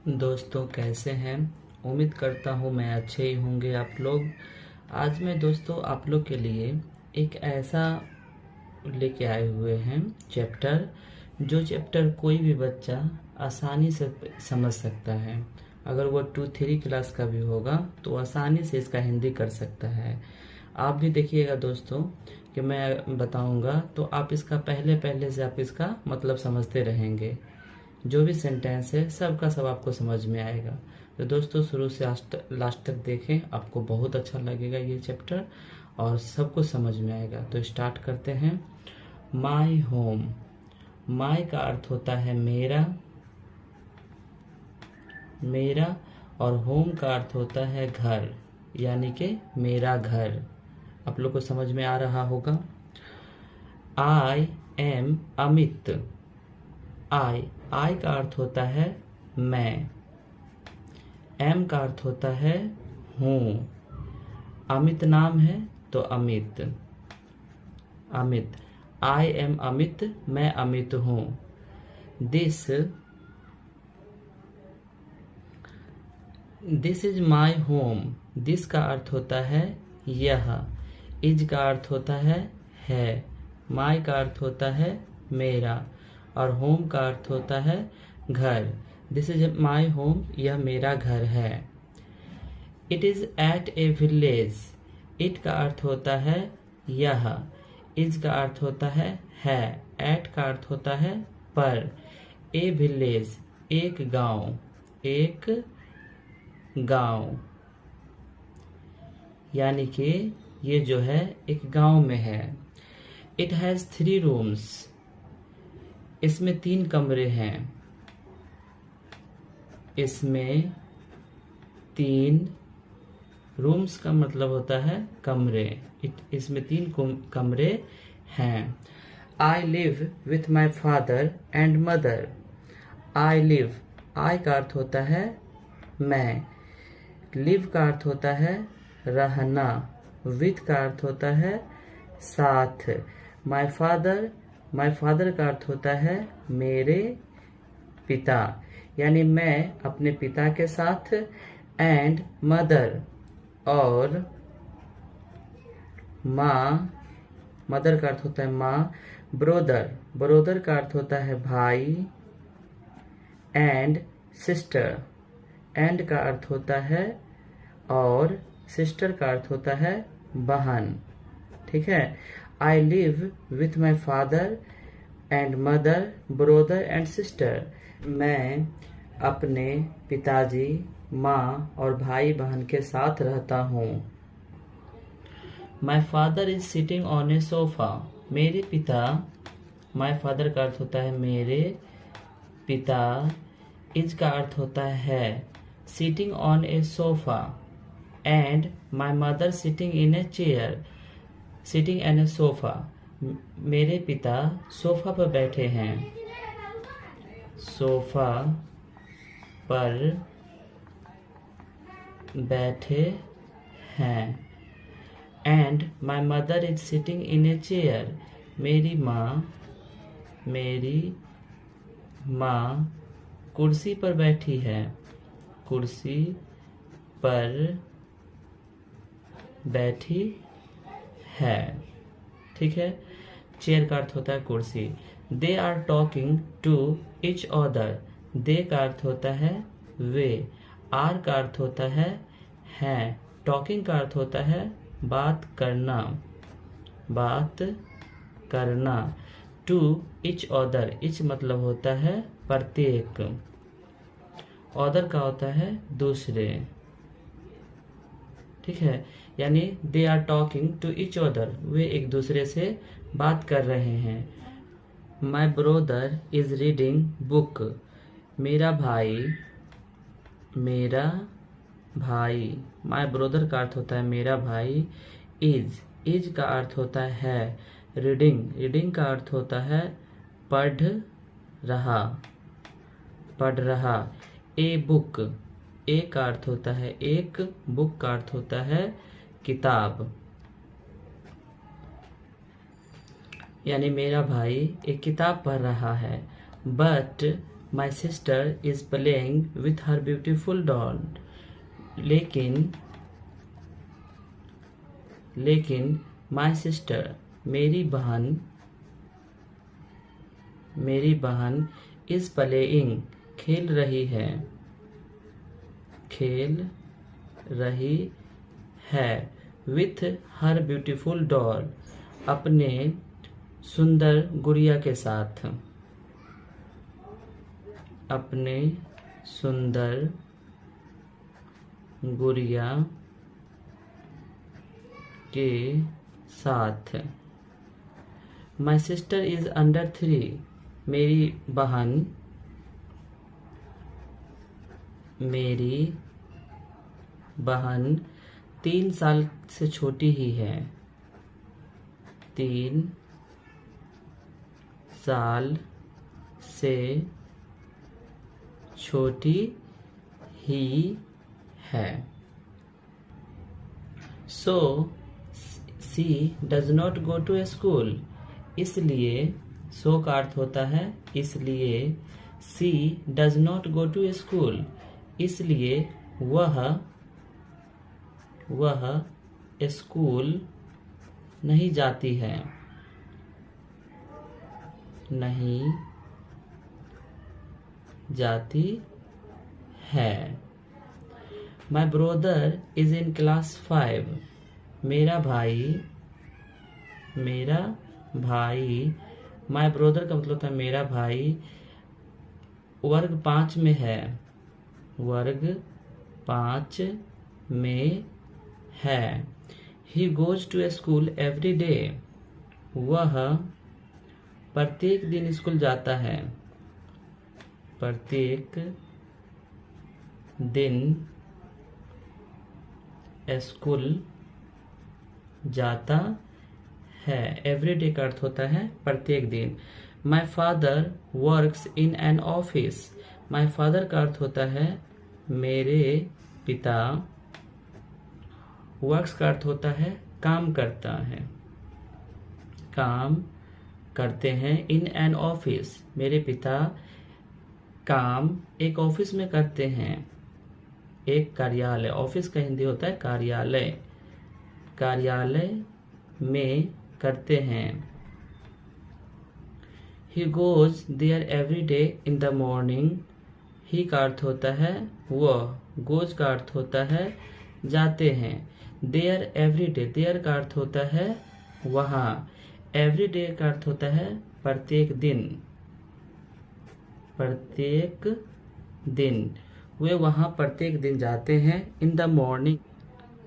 दोस्तों कैसे हैं। उम्मीद करता हूँ मैं अच्छे ही होंगे आप लोग। आज मैं दोस्तों आप लोग के लिए एक ऐसा लेके आए हुए हैं चैप्टर, जो चैप्टर कोई भी बच्चा आसानी से समझ सकता है। अगर वो 2-3 क्लास का भी होगा तो आसानी से इसका हिंदी कर सकता है। आप भी देखिएगा दोस्तों कि मैं बताऊंगा तो आप इसका पहले से आप इसका मतलब समझते रहेंगे। जो भी सेंटेंस है सबका सब आपको समझ में आएगा। तो दोस्तों शुरू से लास्ट तक देखें, आपको बहुत अच्छा लगेगा ये चैप्टर और सब कुछ समझ में आएगा। तो स्टार्ट करते हैं। My home. माई का अर्थ होता है मेरा, मेरा, और होम का अर्थ होता है घर, यानी कि मेरा घर। आप लोग को समझ में आ रहा होगा। I am Amit. आई का अर्थ होता है मैं, एम का अर्थ होता है हूँ, अमित नाम है तो अमित, अमित। आई एम अमित, मैं अमित हूँ। This is my home. This का अर्थ होता है यह, इज का अर्थ होता है, माई का अर्थ होता है मेरा, और होम का अर्थ होता है घर। दिस इज माई होम, यह मेरा घर है। It is at a village. It का अर्थ होता है यह, इज का अर्थ होता है, एट का अर्थ होता है पर, ए विलेज एक गांव, एक गांव, यानी कि ये जो है एक गांव में है। It has 3 rooms. इसमें 3 कमरे हैं। इसमें 3 रूम्स का मतलब होता है कमरे। इसमें 3 कमरे हैं। I live with my father and mother. I live, I का अर्थ होता है मैं, लिव का अर्थ होता है रहना, विथ का अर्थ होता है साथ। माई फादर का अर्थ होता है मेरे पिता, यानी मैं अपने पिता के साथ, एंड मदर, और माँ, मदर का अर्थ होता है माँ। ब्रोदर का अर्थ होता है भाई, एंड सिस्टर, एंड का अर्थ होता है और, सिस्टर का अर्थ होता है बहन। ठीक है। आई live with my father and mother, brother and sister. मैं अपने पिताजी, माँ और भाई बहन के साथ रहता हूँ। My father is sitting on a sofa. मेरे पिता, माई फादर का अर्थ होता है मेरे पिता, इज का अर्थ होता है sitting on a sofa, and my mother sitting in a chair, sitting in A sofa. मेरे पिता सोफा पर बैठे हैं, सोफा पर बैठे हैं। And my mother is sitting in a chair. मेरी माँ कुर्सी पर बैठी है, कुर्सी पर बैठी है। ठीक है। चेयर का अर्थ होता है कुर्सी। They are talking to each other. They का अर्थ होता है वे, आर का अर्थ होता है, टॉकिंग का अर्थ होता है बात करना, बात करना। टू इच अदर, इच मतलब होता है प्रत्येक, अदर का होता है दूसरे। ठीक है। यानी they are talking to each other, वे एक दूसरे से बात कर रहे हैं। My brother is reading book. मेरा भाई, माई ब्रोदर का अर्थ होता है मेरा भाई। इज का अर्थ होता है रीडिंग का अर्थ होता है पढ़ रहा। ए बुक, ए का अर्थ होता है एक, बुक का अर्थ होता है किताब, यानी मेरा भाई एक किताब पढ़ रहा है। But my sister is playing with her beautiful doll. लेकिन माई सिस्टर, मेरी बहन इज प्लेइंग, खेल रही है विथ हर ब्यूटीफुल डॉल, अपने सुंदर गुड़िया के साथ। माई सिस्टर इज अंडर 3, मेरी बहन 3 साल से छोटी ही है। 3 साल से छोटी ही है। So she does not go to school, इसलिए so का अर्थ होता है इसलिए। she does not go to school, इसलिए वह स्कूल नहीं जाती है। My brother is in class 5, मेरा भाई my brother का मतलब था मेरा भाई वर्ग 5 में है। He goes to school every day, वह प्रत्येक दिन स्कूल जाता है। एवरी डे का अर्थ होता है प्रत्येक दिन। My father works in an office, my father का अर्थ होता है मेरे पिता। वर्क्स का अर्थ होता है काम करते हैं। इन एन ऑफिस, मेरे पिता काम एक ऑफिस में करते हैं। एक कार्यालय, ऑफिस का हिंदी होता है कार्यालय में करते हैं। He goes there every day in the morning, ही का अर्थ होता है वह, goes का अर्थ होता है जाते हैं। There every day, there का अर्थ होता है वहाँ। Every day का अर्थ होता है प्रत्येक दिन। वे वहाँ प्रत्येक दिन जाते हैं। In the morning,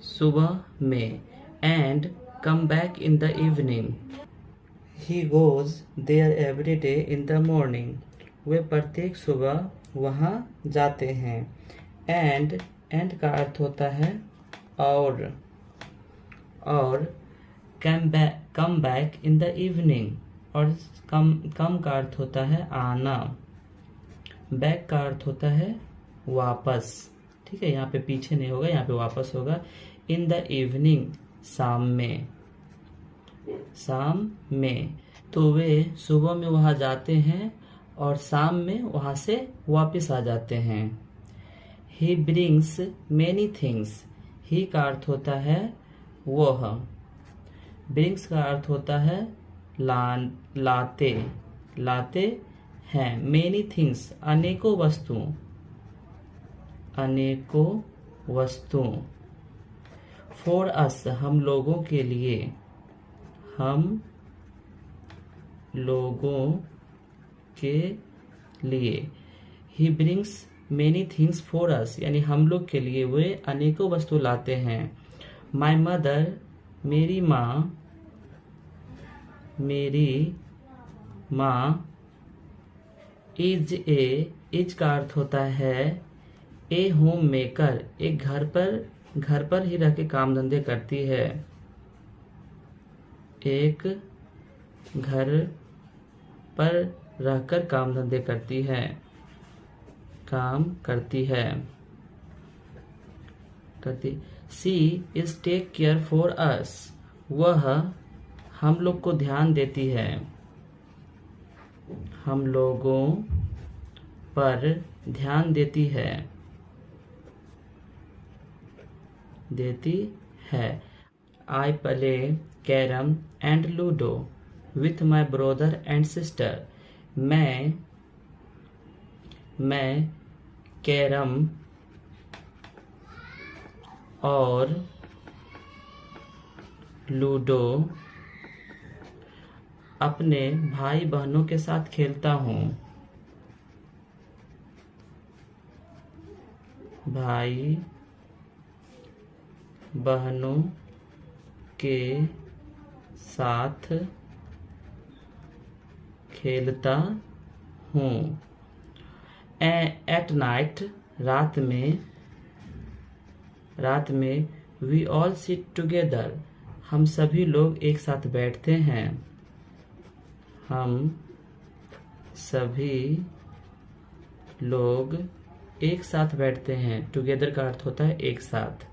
सुबह में। And come back in the evening, he goes there every day in the morning, वे प्रत्येक सुबह वहाँ जाते हैं। And का अर्थ होता है और come back in the evening, और कम का अर्थ होता है आना। बैक का अर्थ होता है वापस। ठीक है, यहाँ पे पीछे नहीं होगा, यहाँ पे वापस होगा। इन द इवनिंग, शाम में। तो वे सुबह में वहाँ जाते हैं और शाम में वहाँ से वापस आ जाते हैं। ही ब्रिंग्स मैनी थिंग्स, ही का अर्थ होता है वह। ब्रिंग्स का अर्थ होता है लाते हैं। मैनी थिंग्स, अनेकों वस्तुओं। फॉर अस, हम लोगों के लिए। He brings many things for अस, यानी हम लोग के लिए वे अनेकों वस्तु लाते हैं। माई मदर, मेरी माँ इज का अर्थ होता है ए होम मेकर, एक घर पर ही रह के काम धंधे करती है। एक घर पर रहकर काम धंधे करती है। She is take care for us, वह हम लोग को ध्यान देती है। हम लोगों पर ध्यान देती है। I play carrom and ludo with my brother and sister. मैं कैरम और लूडो अपने भाई बहनों के साथ खेलता हूँ। भाई बहनों के साथ खेलता हूँ। एट नाइट, रात में वी ऑल सिट टुगेदर, हम सभी लोग एक साथ बैठते हैं। हम सभी लोग एक साथ बैठते हैं। टुगेदर का अर्थ होता है एक साथ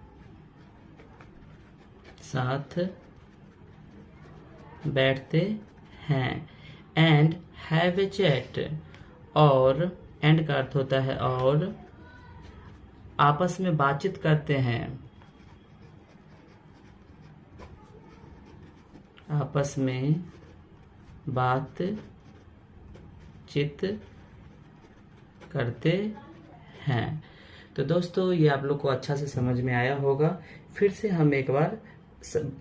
बैठते हैं। एंड हैव ए चैट, और एंड का अर्थ होता है और आपस में बातचीत करते हैं। आपस में बातचीत करते हैं। तो दोस्तों ये आप लोग को अच्छा से समझ में आया होगा। फिर से हम एक बार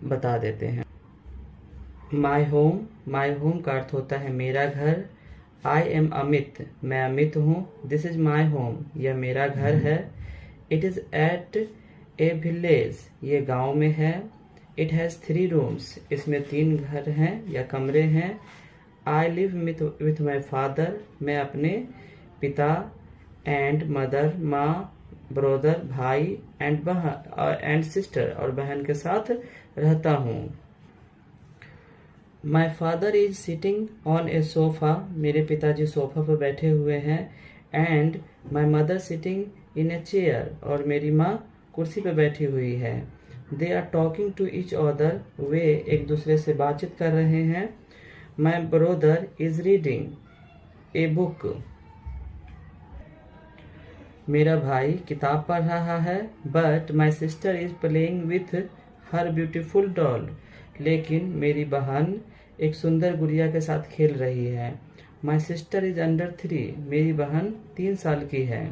बता देते हैं। माई होम का अर्थ होता है मेरा घर। आई एम अमित, मैं अमित हूँ। दिस इज माई होम, यह मेरा घर है। It is at a village, ये गांव में है। इट हैज 3 रूम्स, इसमें 3 घर हैं या कमरे हैं। I live with my father, मैं अपने पिता एंड मदर, माँ, ब्रदर, भाई एंड सिस्टर और बहन के साथ रहता हूँ। My father is sitting on a sofa, मेरे पिताजी सोफा पर बैठे हुए हैं। And my mother sitting in a chair, और मेरी माँ कुर्सी पर बैठी हुई है। They are talking to each other, वे एक दूसरे से बातचीत कर रहे हैं। My brother is reading a book, मेरा भाई किताब पढ़ रहा है। But my sister is playing with her beautiful doll, लेकिन मेरी बहन एक सुंदर गुड़िया के साथ खेल रही है। माई सिस्टर इज अंडर 3, मेरी बहन 3 साल की है।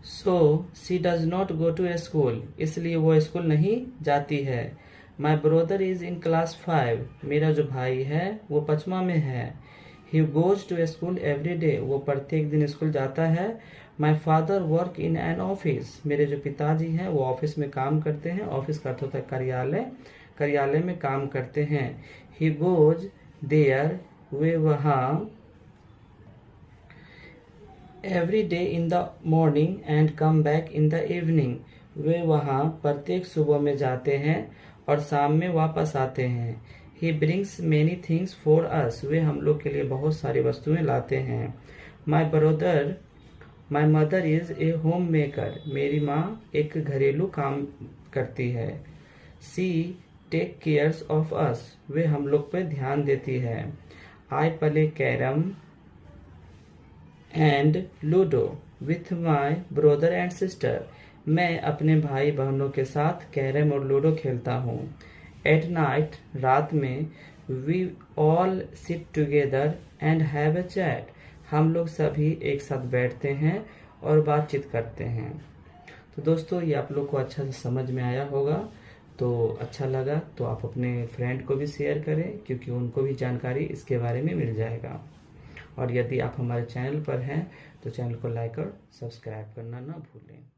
So she does not go to a school, इसलिए वो स्कूल नहीं जाती है। My brother is in class 5, मेरा जो भाई है वो 5वां में है। He goes to a school every day, वो प्रत्येक दिन स्कूल जाता है। My father work in an office, मेरे जो पिताजी हैं वो ऑफिस में काम करते हैं। ऑफिस का अर्थ होता है कार्यालय, कार्यालय में काम करते हैं। ही गोज देयर, वे वहाँ every day in the morning and come back in the evening, वे वहाँ प्रत्येक सुबह में जाते हैं और शाम में वापस आते हैं। He brings many things for us, वे हम लोग के लिए बहुत सारी वस्तुएं लाते हैं। My mother is a home maker, मेरी माँ एक घरेलू काम करती है। She take cares of us, वे हम लोग पे ध्यान देती है। I play carrom and ludo with my brother and sister, मैं अपने भाई बहनों के साथ कैरम और लूडो खेलता हूँ। एट नाइट, रात में we all sit together and have a chat, हम लोग सभी एक साथ बैठते हैं और बातचीत करते हैं। तो दोस्तों ये आप लोग को अच्छा से समझ में आया होगा। तो अच्छा लगा तो आप अपने फ्रेंड को भी शेयर करें, क्योंकि उनको भी जानकारी इसके बारे में मिल जाएगा। और यदि आप हमारे चैनल पर हैं तो चैनल को लाइक और सब्सक्राइब करना ना भूलें।